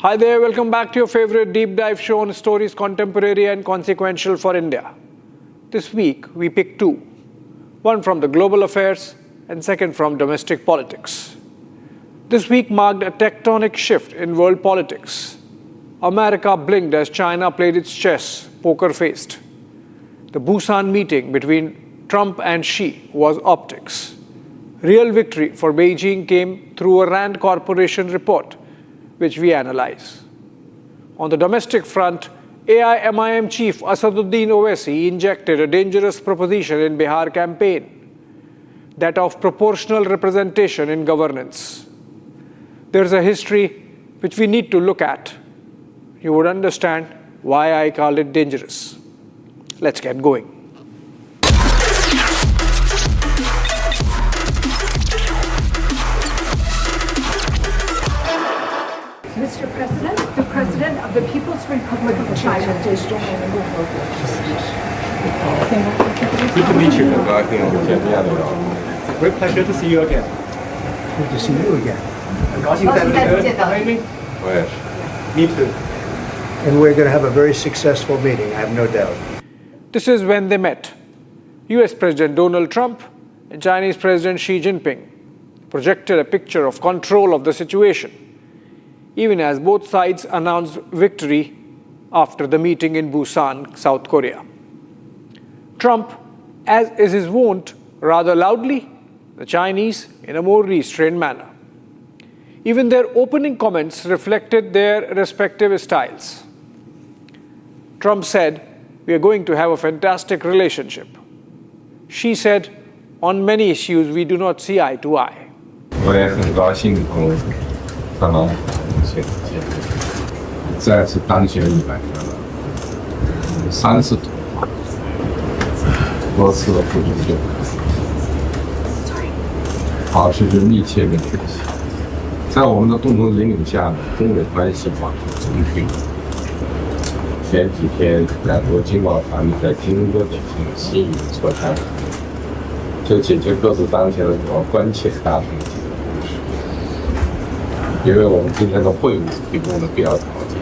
Hi there, welcome back to your favorite deep dive show on stories contemporary and consequential for India. This week, we pick two. One from the global affairs and second from domestic politics. This week marked a tectonic shift in world politics. America blinked as China played its chess, poker-faced. The Busan meeting between Trump and Xi was optics. Real victory for Beijing came through a Rand Corporation report, which we analyze. On the domestic front, AIMIM chief Asaduddin Owaisi injected a dangerous proposition in Bihar campaign, that of proportional representation in governance. There's a history which we need to look at. You would understand why I call it dangerous. Let's get going. Mr. President, the President of the People's Republic of China. Good to meet you. Great pleasure to see you again. Good to see you again. Me too. And we're going to have a very successful meeting, I have no doubt. This is when they met. US President Donald Trump and Chinese President Xi Jinping projected a picture of control of the situation, even as both sides announced victory after the meeting in Busan, South Korea. Trump, as is his wont, rather loudly, the Chinese in a more restrained manner. Even their opening comments reflected their respective styles. Trump said, "We are going to have a fantastic relationship." Xi said, "On many issues, we do not see eye to eye." 我也很高兴跟特朗普先生见面，再次当选以来30多多次的不同就保持着密切的联系。在我们的共同引领下，中美关系保持增进。前几天，两国经贸团在京都举行新语座谈，就解决各自当前的主要关切大问题的同时，也为我们今天的会晤提供了必要条件。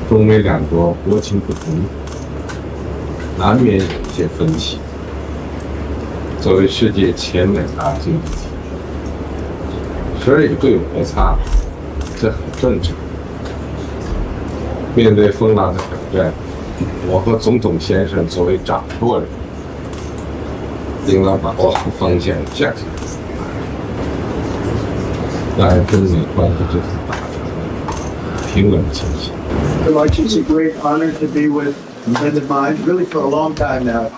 中美两国国情不同，难免有一些分歧。作为世界前两大经济体，时而也会有摩擦，这很正常。面对风浪的挑战，我和总统先生作为掌舵人，应当把握好方向，降下来，让中美关系这次达成平稳前行。 It's a great honor to be with a friend of mine, really for a long time now.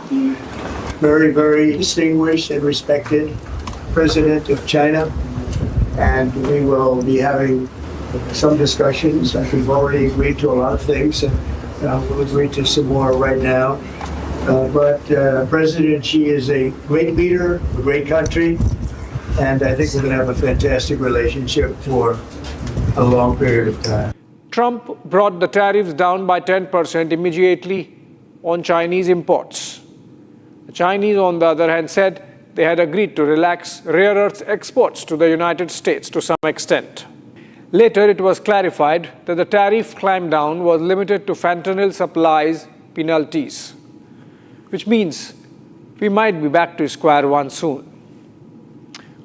Very, very distinguished and respected President of China. And we will be having some discussions. We've already agreed to a lot of things, and we'll agree to some more right now. But President Xi is a great leader, a great country, and I think we're going to have a fantastic relationship for a long period of time. Trump brought the tariffs down by 10% immediately on Chinese imports. The Chinese, on the other hand, said they had agreed to relax rare earth exports to the United States to some extent. Later, it was clarified that the tariff climb down was limited to fentanyl supplies penalties, which means we might be back to square one soon.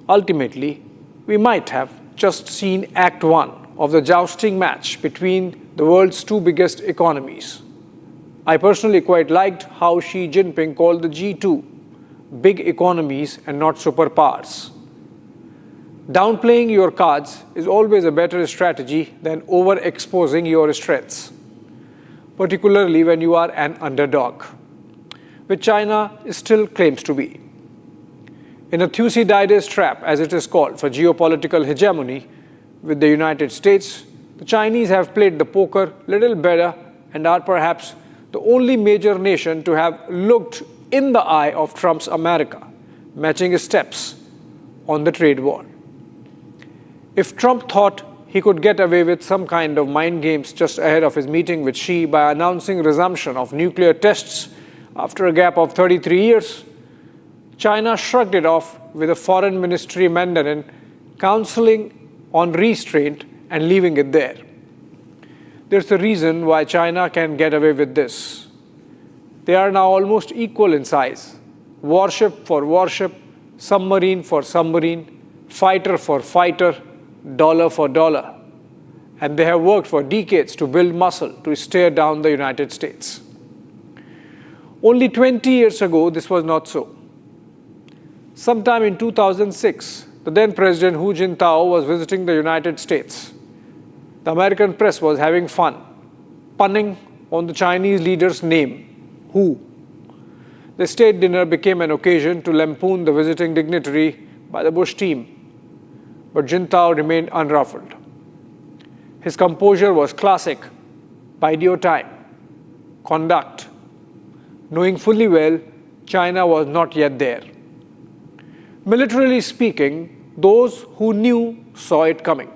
Ultimately, we might have just seen Act 1 of the jousting match between the world's two biggest economies. I personally quite liked how Xi Jinping called the G2 big economies and not superpowers. Downplaying your cards is always a better strategy than overexposing your strengths, particularly when you are an underdog, which China still claims to be. In a Thucydides trap, as it is called, for geopolitical hegemony with the United States, the Chinese have played the poker little better and are perhaps the only major nation to have looked in the eye of Trump's America, matching steps on the trade war. If Trump thought he could get away with some kind of mind games just ahead of his meeting with Xi by announcing resumption of nuclear tests after a gap of 33 years, China shrugged it off with a foreign ministry mandarin counseling on restraint and leaving it there. There's a reason why China can get away with this. They are now almost equal in size. Warship for warship, submarine for submarine, fighter for fighter, dollar for dollar. And they have worked for decades to build muscle to stare down the United States. Only 20 years ago, this was not so. Sometime in 2006, the then President Hu Jintao was visiting the United States. The American press was having fun, punning on the Chinese leader's name, Hu. The state dinner became an occasion to lampoon the visiting dignitary by the Bush team. But Jintao remained unruffled. His composure was classic: bide your time, conduct, knowing fully well China was not yet there. Militarily speaking, those who knew saw it coming.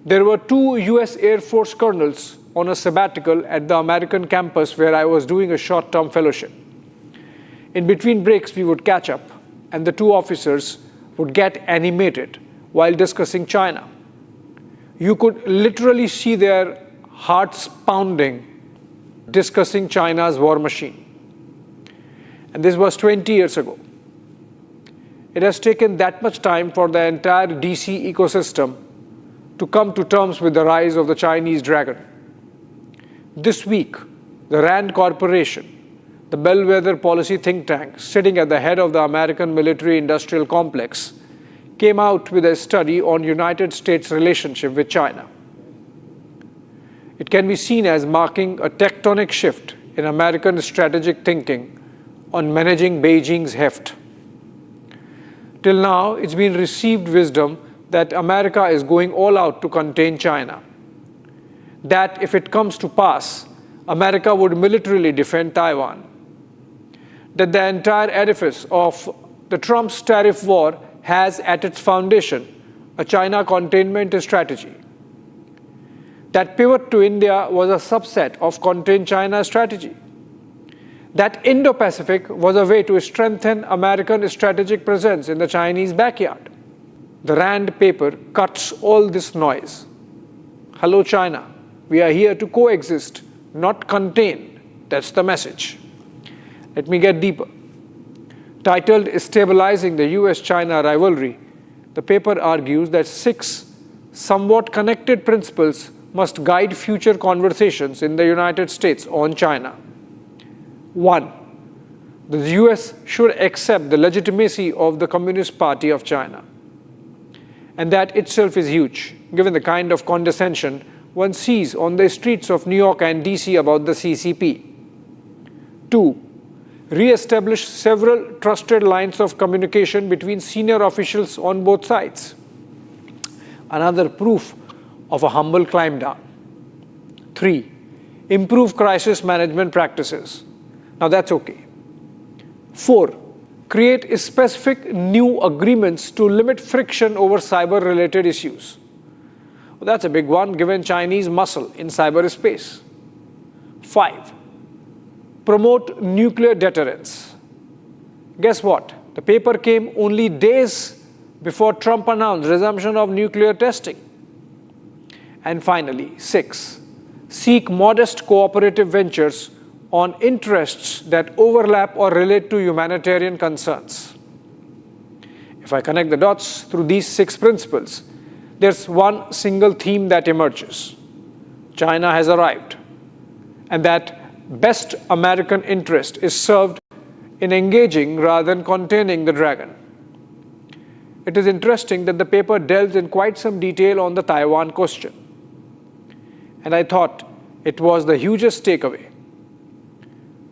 There were 2 US Air Force colonels on a sabbatical at the American campus where I was doing a short-term fellowship. In between breaks, we would catch up, and the 2 officers would get animated while discussing China. You could literally see their hearts pounding, discussing China's war machine. And this was 20 years ago. It has taken that much time for the entire DC ecosystem to come to terms with the rise of the Chinese dragon. This week, the Rand Corporation, the bellwether policy think tank sitting at the head of the American military-industrial complex, came out with a study on United States' relationship with China. It can be seen as marking a tectonic shift in American strategic thinking on managing Beijing's heft. Till now, it's been received wisdom that America is going all out to contain China. That if it comes to pass, America would militarily defend Taiwan. That the entire edifice of the Trump's tariff war has at its foundation a China containment strategy. That pivot to India was a subset of contain China strategy. That Indo-Pacific was a way to strengthen American strategic presence in the Chinese backyard. The Rand paper cuts all this noise. Hello, China. We are here to coexist, not contain. That's the message. Let me get deeper. Titled Stabilizing the US-China Rivalry, the paper argues that 6 somewhat connected principles must guide future conversations in the United States on China. 1. The US should accept the legitimacy of the Communist Party of China. And that itself is huge, given the kind of condescension one sees on the streets of New York and DC about the CCP. 2. Re-establish several trusted lines of communication between senior officials on both sides. Another proof of a humble climb down. 3. Improve crisis management practices. Now that's okay. 4. Create specific new agreements to limit friction over cyber-related issues. Well, that's a big one, given Chinese muscle in cyberspace. 5. Promote nuclear deterrence. Guess what? The paper came only days before Trump announced resumption of nuclear testing. And finally, 6. Seek modest cooperative ventures on interests that overlap or relate to humanitarian concerns. If I connect the dots through these 6 principles, there's one single theme that emerges. China has arrived, and that best American interest is served in engaging rather than containing the dragon. It is interesting that the paper delves in quite some detail on the Taiwan question. And I thought it was the hugest takeaway.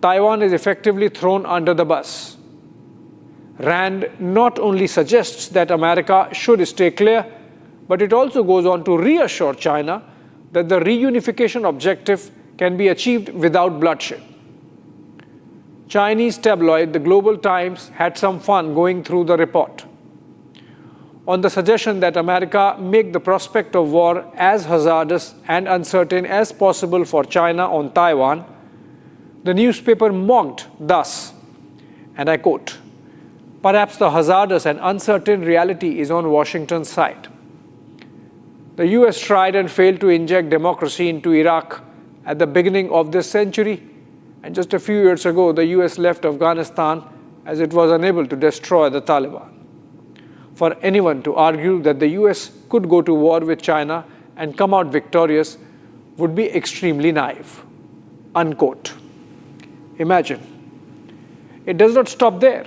Taiwan is effectively thrown under the bus. Rand not only suggests that America should stay clear, but it also goes on to reassure China that the reunification objective can be achieved without bloodshed. Chinese tabloid The Global Times had some fun going through the report. On the suggestion that America make the prospect of war as hazardous and uncertain as possible for China on Taiwan, the newspaper mocked thus, and I quote, "Perhaps the hazardous and uncertain reality is on Washington's side." The US tried and failed to inject democracy into Iraq at the beginning of this century, and just a few years ago, the US left Afghanistan as it was unable to destroy the Taliban. For anyone to argue that the US could go to war with China and come out victorious would be extremely naive. Unquote. Imagine. It does not stop there.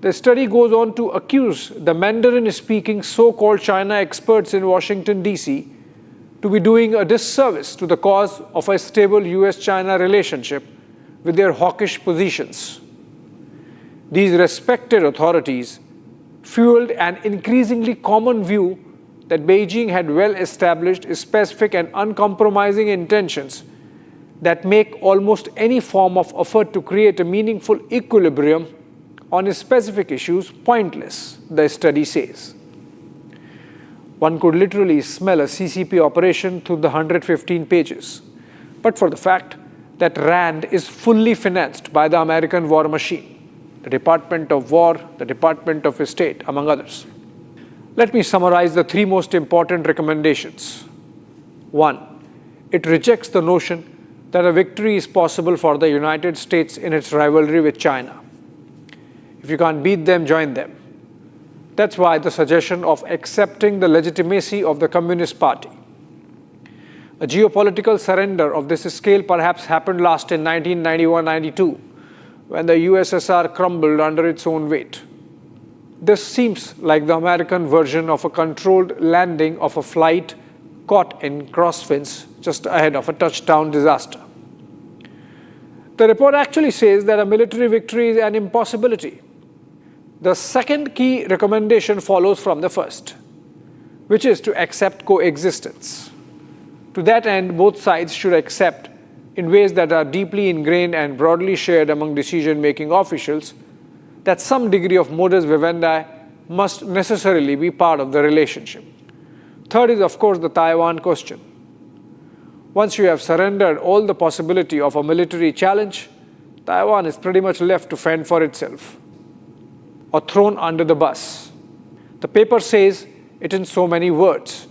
The study goes on to accuse the Mandarin-speaking so-called China experts in Washington, D.C. to be doing a disservice to the cause of a stable US-China relationship with their hawkish positions. These respected authorities fueled an increasingly common view that Beijing had well-established specific and uncompromising intentions that make almost any form of effort to create a meaningful equilibrium on specific issues pointless, the study says. One could literally smell a CCP operation through the 115 pages, but for the fact that RAND is fully financed by the American war machine, the Department of War, the Department of State, among others. Let me summarize the three most important recommendations. 1. It rejects the notion that a victory is possible for the United States in its rivalry with China. If you can't beat them, join them. That's why the suggestion of accepting the legitimacy of the Communist Party. A geopolitical surrender of this scale perhaps happened last in 1991-92, when the USSR crumbled under its own weight. This seems like the American version of a controlled landing of a flight caught in crosswinds just ahead of a touchdown disaster. The report actually says that a military victory is an impossibility. The second key recommendation follows from the first, which is to accept coexistence. To that end, both sides should accept, in ways that are deeply ingrained and broadly shared among decision-making officials, that some degree of modus vivendi must necessarily be part of the relationship. Third is, of course, the Taiwan question. Once you have surrendered all the possibility of a military challenge, Taiwan is pretty much left to fend for itself, or thrown under the bus. The paper says it in so many words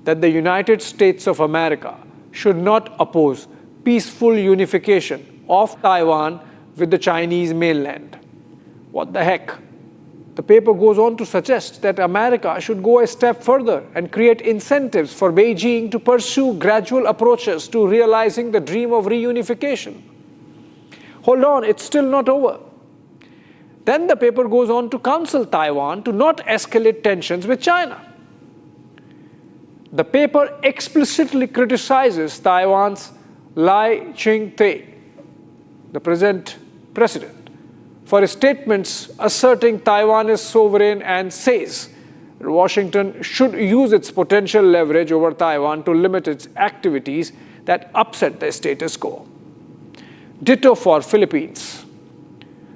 that the United States of America should not oppose peaceful unification of Taiwan with the Chinese mainland. What the heck? The paper goes on to suggest that America should go a step further and create incentives for Beijing to pursue gradual approaches to realizing the dream of reunification. Hold on, it's still not over. Then the paper goes on to counsel Taiwan to not escalate tensions with China. The paper explicitly criticizes Taiwan's Lai Ching-te, the present president, for his statements asserting Taiwan is sovereign, and says that Washington should use its potential leverage over Taiwan to limit its activities that upset the status quo. Ditto for Philippines.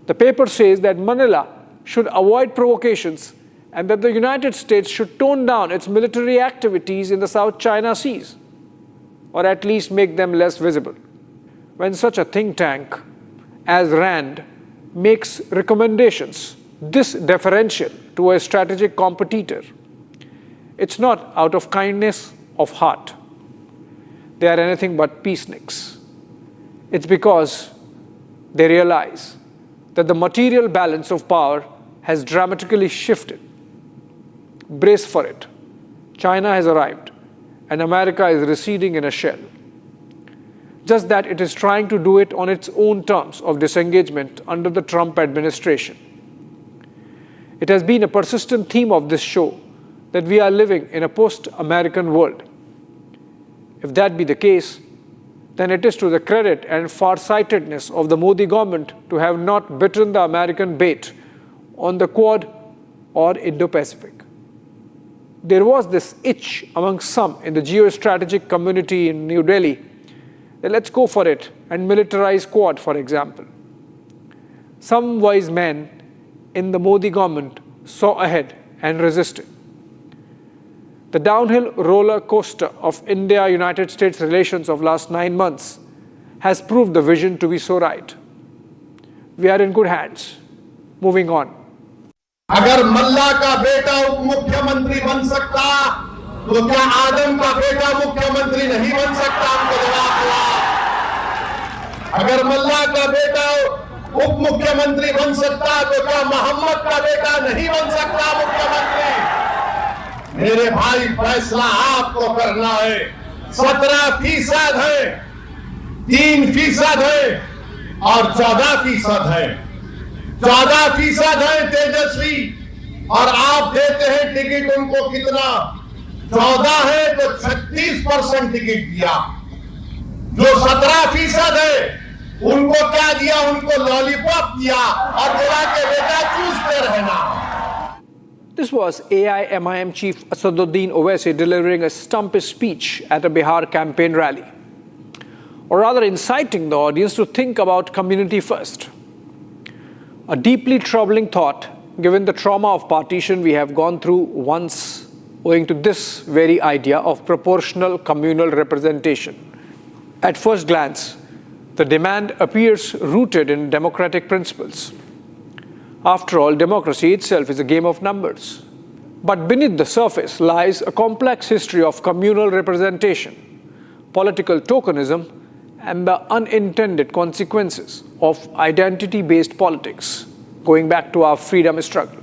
The paper says that Manila should avoid provocations and that the United States should tone down its military activities in the South China Seas, or at least make them less visible. When such a think tank as RAND makes recommendations this deferential to a strategic competitor, it's not out of kindness of heart. They are anything but peaceniks. It's because they realize that the material balance of power has dramatically shifted. Brace for it. China has arrived, and America is receding in a shell. Just that it is trying to do it on its own terms of disengagement under the Trump administration. It has been a persistent theme of this show that we are living in a post-American world. If that be the case, then it is to the credit and farsightedness of the Modi government to have not bitten the American bait on the Quad or Indo-Pacific. There was this itch among some in the geostrategic community in New Delhi that let's go for it and militarize Quad, for example. Some wise men in the Modi government saw ahead and resisted. The downhill roller coaster of India-United States relations of last 9 months has proved the vision to be so right. We are in good hands. Moving on. अगर मल्ला का बेटा उप मुख्यमंत्री बन सकता तो क्या आदम का बेटा मुख्यमंत्री नहीं बन सकता? हमको जवाब दिया। अगर मल्ला का बेटा उप मुख्यमंत्री बन सकता तो क्या मोहम्मद का बेटा नहीं बन सकता मुख्यमंत्री? मेरे भाई, फैसला आपको करना है। 17% है, 3% है और 14% है। 14% है तेजस्वी, और आप देते हैं टिकट उनको कितना? 14 है तो 36% टिकट दिया। जो 17% है उनको क्या दिया? उनको लॉलीपॉप दिया और बोला कि बेटा चूसते रहना। This was AIMIM chief Asaduddin Owaisi delivering a stumpy speech at a Bihar campaign rally, or rather inciting the audience to think about community first. A deeply troubling thought, given the trauma of partition we have gone through once, owing to this very idea of proportional communal representation. At first glance, the demand appears rooted in democratic principles. After all, democracy itself is a game of numbers. But beneath the surface lies a complex history of communal representation, political tokenism, and the unintended consequences of identity-based politics, going back to our freedom struggle.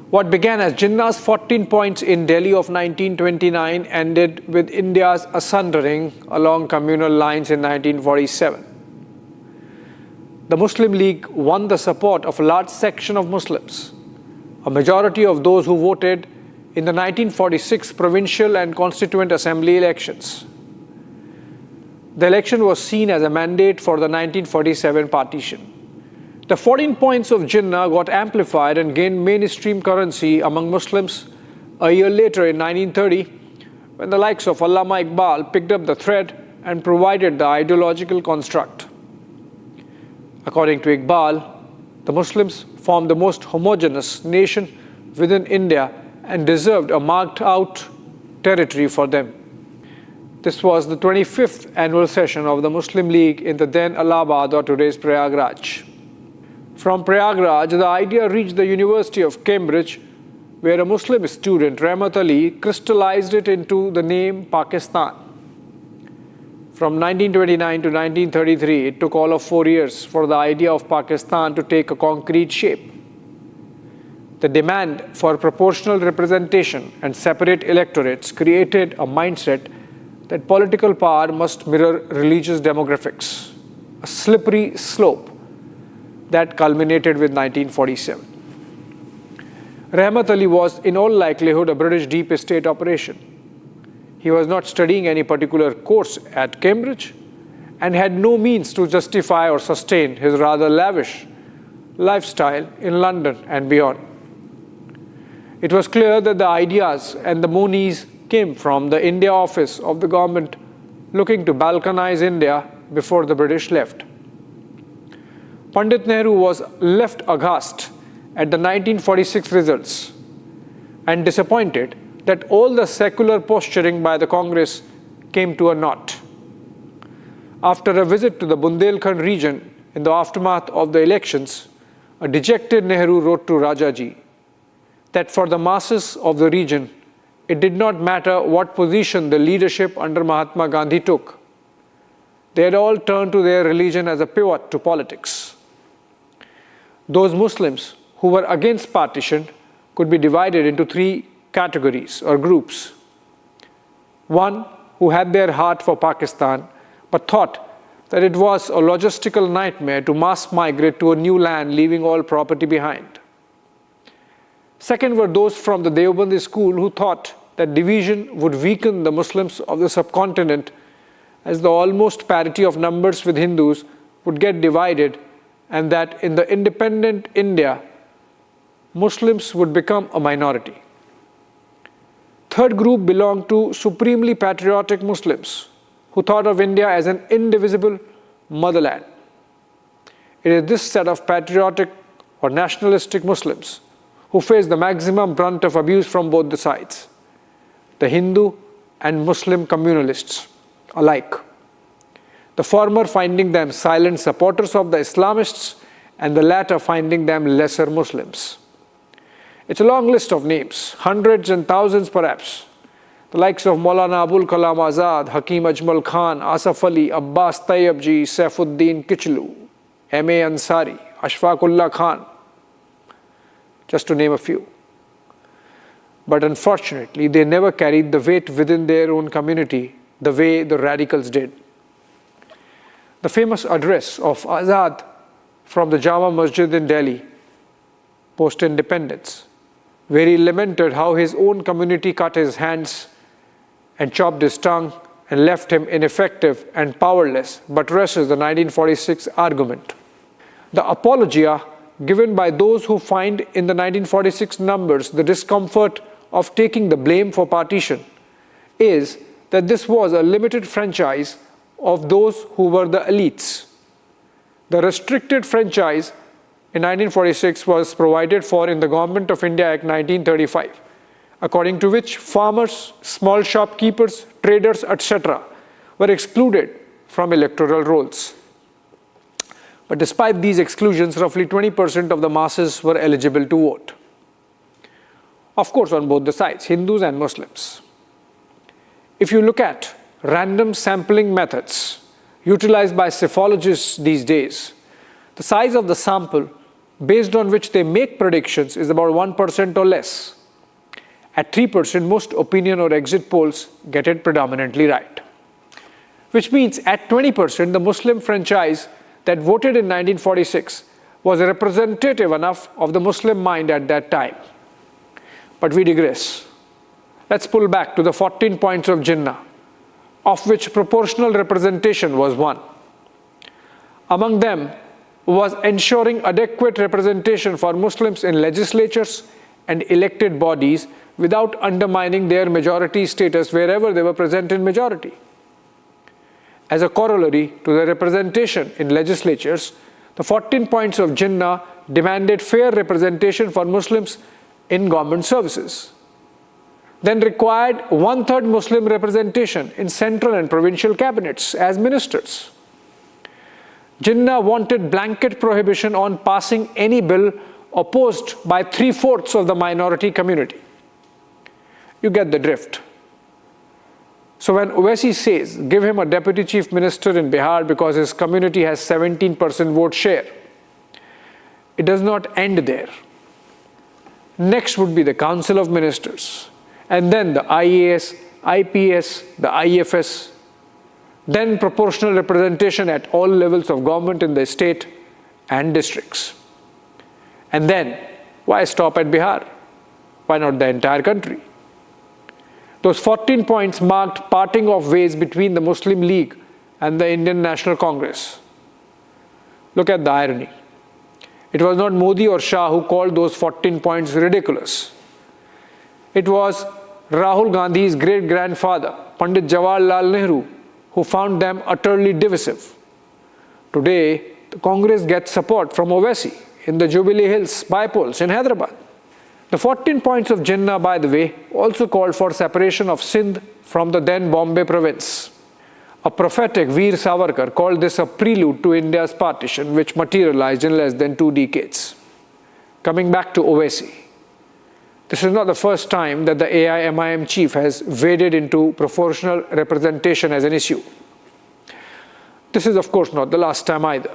What began as Jinnah's 14 points in Delhi of 1929 ended with India's asundering along communal lines in 1947. The Muslim League won the support of a large section of Muslims, a majority of those who voted in the 1946 provincial and constituent assembly elections. The election was seen as a mandate for the 1947 partition. The 14 points of Jinnah got amplified and gained mainstream currency among Muslims a year later in 1930, when the likes of Allama Iqbal picked up the thread and provided the ideological construct. According to Iqbal, the Muslims formed the most homogeneous nation within India and deserved a marked-out territory for them. This was the 25th annual session of the Muslim League in the then Allahabad or today's Prayagraj. From Prayagraj, the idea reached the University of Cambridge, where a Muslim student, Rahmat Ali, crystallized it into the name Pakistan. From 1929 to 1933, it took all of 4 years for the idea of Pakistan to take a concrete shape. The demand for proportional representation and separate electorates created a mindset that political power must mirror religious demographics, a slippery slope that culminated with 1947. Rahmat Ali was in all likelihood a British deep state operation. He was not studying any particular course at Cambridge and had no means to justify or sustain his rather lavish lifestyle in London and beyond. It was clear that the ideas and the monies came from the India office of the government looking to balkanize India before the British left. Pandit Nehru was left aghast at the 1946 results and disappointed that all the secular posturing by the Congress came to a naught. After a visit to the Bundelkhand region in the aftermath of the elections, a dejected Nehru wrote to Rajaji that for the masses of the region, it did not matter what position the leadership under Mahatma Gandhi took. They had all turned to their religion as a pivot to politics. Those Muslims who were against partition could be divided into 3 categories or groups. One, who had their heart for Pakistan, but thought that it was a logistical nightmare to mass migrate to a new land, leaving all property behind. Second were those from the Deobandi school who thought that division would weaken the Muslims of the subcontinent, as the almost parity of numbers with Hindus would get divided, and that in the independent India, Muslims would become a minority. Third group belonged to supremely patriotic Muslims who thought of India as an indivisible motherland. It is this set of patriotic or nationalistic Muslims who face the maximum brunt of abuse from both the sides, the Hindu and Muslim communalists alike, the former finding them silent supporters of the Islamists and the latter finding them lesser Muslims. It's a long list of names, hundreds and thousands perhaps. The likes of Maulana Abul Kalam Azad, Hakim Ajmal Khan, Asaf Ali, Abbas Tayyabji, Saifuddin Kichlu, M.A. Ansari, Ashfaqullah Khan, just to name a few. But unfortunately, they never carried the weight within their own community the way the radicals did. The famous address of Azad from the Jama Masjid in Delhi, post-independence, where he lamented how his own community cut his hands and chopped his tongue and left him ineffective and powerless, buttresses the 1946 argument. The apologia given by those who find in the 1946 numbers the discomfort of taking the blame for partition is that this was a limited franchise of those who were the elites. The restricted franchise in 1946 was provided for in the Government of India Act 1935, according to which farmers, small shopkeepers, traders, etc. were excluded from electoral rolls. But despite these exclusions, roughly 20% of the masses were eligible to vote. Of course, on both the sides, Hindus and Muslims. If you look at random sampling methods utilized by psephologists these days, the size of the sample based on which they make predictions is about 1% or less. At 3%, most opinion or exit polls get it predominantly right. Which means at 20%, the Muslim franchise that voted in 1946 was representative enough of the Muslim mind at that time. But we digress. Let's pull back to the 14 points of Jinnah, of which proportional representation was one. Among them was ensuring adequate representation for Muslims in legislatures and elected bodies without undermining their majority status wherever they were present in majority. As a corollary to the representation in legislatures, the 14 points of Jinnah demanded fair representation for Muslims in government services, then required 1/3 Muslim representation in central and provincial cabinets as ministers. Jinnah wanted blanket prohibition on passing any bill opposed by 3/4 of the minority community. You get the drift. So when Owaisi says, give him a deputy chief minister in Bihar because his community has 17% vote share, it does not end there. Next would be the Council of Ministers, and then the IAS, IPS, the IFS, then proportional representation at all levels of government in the state and districts. And then, why stop at Bihar? Why not the entire country? Those 14 points marked parting of ways between the Muslim League and the Indian National Congress. Look at the irony. It was not Modi or Shah who called those 14 points ridiculous. It was Rahul Gandhi's great-grandfather, Pandit Jawaharlal Nehru, who found them utterly divisive. Today, the Congress gets support from Owaisi in the Jubilee Hills bypolls in Hyderabad. The 14 points of Jinnah, by the way, also called for separation of Sindh from the then Bombay province. A prophetic Veer Savarkar called this a prelude to India's partition, which materialized in less than 2 decades. Coming back to Owaisi, this is not the first time that the AIMIM chief has waded into proportional representation as an issue. This is, of course, not the last time either.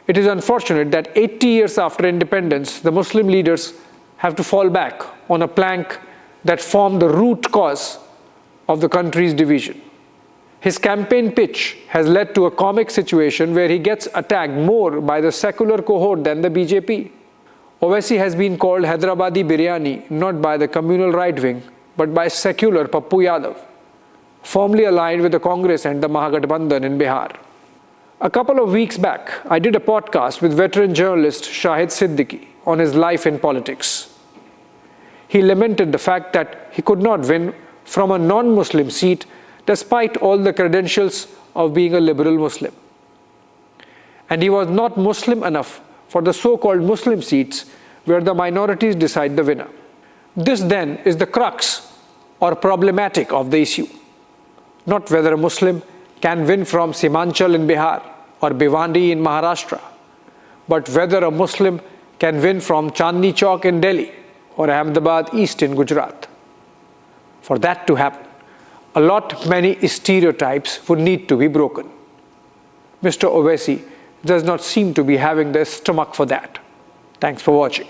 It is unfortunate that 80 years after independence, the Muslim leaders have to fall back on a plank that formed the root cause of the country's division. His campaign pitch has led to a comic situation where he gets attacked more by the secular cohort than the BJP. Owaisi has been called Hyderabadi Biryani not by the communal right wing, but by secular Pappu Yadav, firmly aligned with the Congress and the Mahagathbandhan in Bihar. A couple of weeks back, I did a podcast with veteran journalist Shahid Siddiqui on his life in politics. He lamented the fact that he could not win from a non-Muslim seat despite all the credentials of being a liberal Muslim. And he was not Muslim enough for the so-called Muslim seats where the minorities decide the winner. This then is the crux or problematic of the issue. Not whether a Muslim can win from Simanchal in Bihar or Bhiwandi in Maharashtra, but whether a Muslim can win from Chandni Chowk in Delhi or Ahmedabad East in Gujarat. For that to happen, many stereotypes would need to be broken. Mr. Owaisi does not seem to be having the stomach for that. Thanks for watching.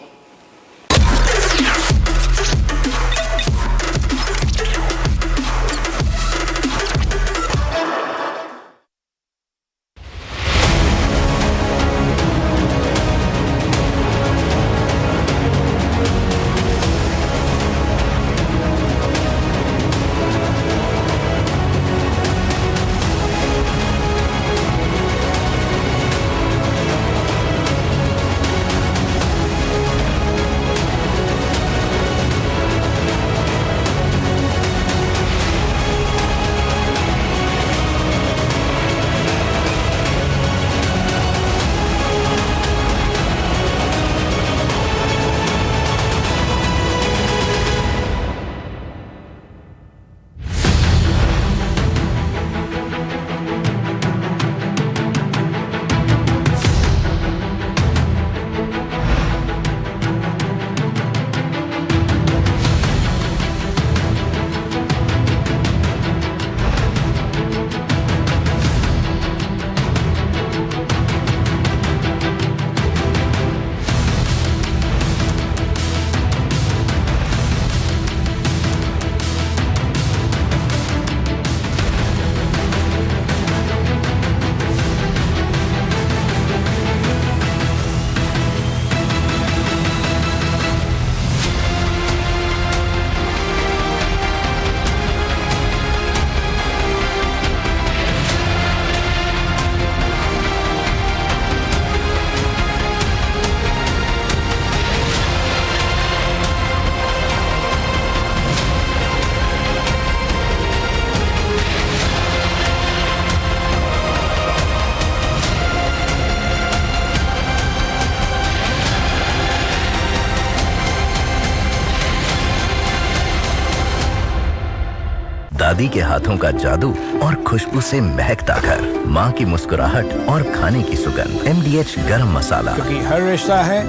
दादी के हाथों का जादू और खुशबू से महकता घर, माँ की मुस्कुराहट और खाने की सुगंध। MDH गरम मसाला, क्योंकि हर रिश्ता है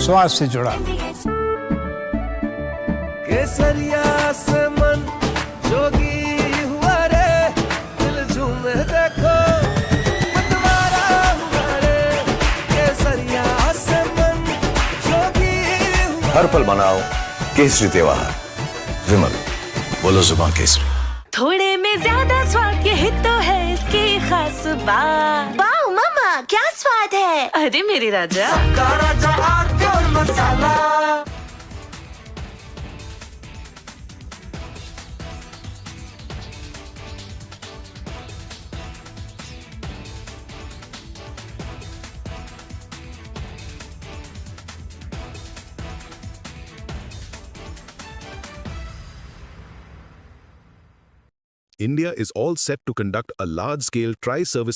स्वाद से जुड़ा। केसरिया से मन जोगी हुआ रे, दिल झूमे देखो मतवारा हुआ रे। केसरिया से मन जोगी हुआ। हर पल मनाओ केसरी त्योहार। विमल, बोलो जुबान केसरी। थोड़े में ज्यादा स्वाद, यही तो है इसकी खास बात। वाओ मम्मा, क्या स्वाद है। अरे मेरे राजा, राजा और मसाला। India is all set to conduct a large-scale tri-service